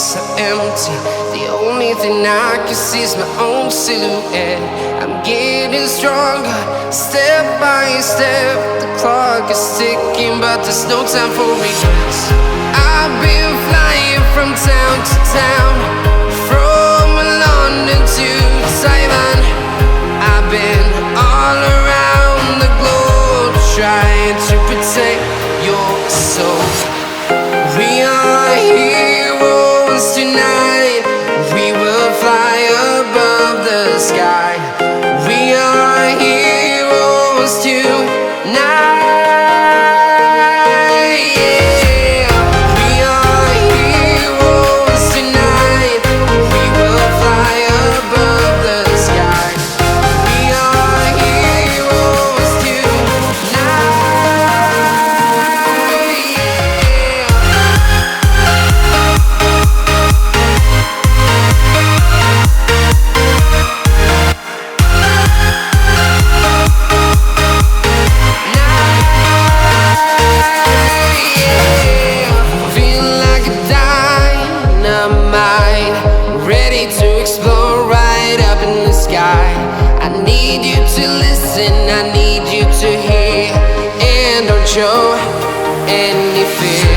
so empty. The only thing I can see is my own silhouette. I'm getting stronger, step by step. The clock is ticking, but there's no time for regrets. I've been flying from town to town, from London to Taiwan. I've been all around the globe, trying to protect your soul. We are heroes tonight. We will fly above the sky. We are heroes tonight. Yeah. We are heroes tonight. We will fly above the sky. We are heroes tonight. Ready to explore right up in the sky. I need you to listen, I need you to hear, and don't show any fear.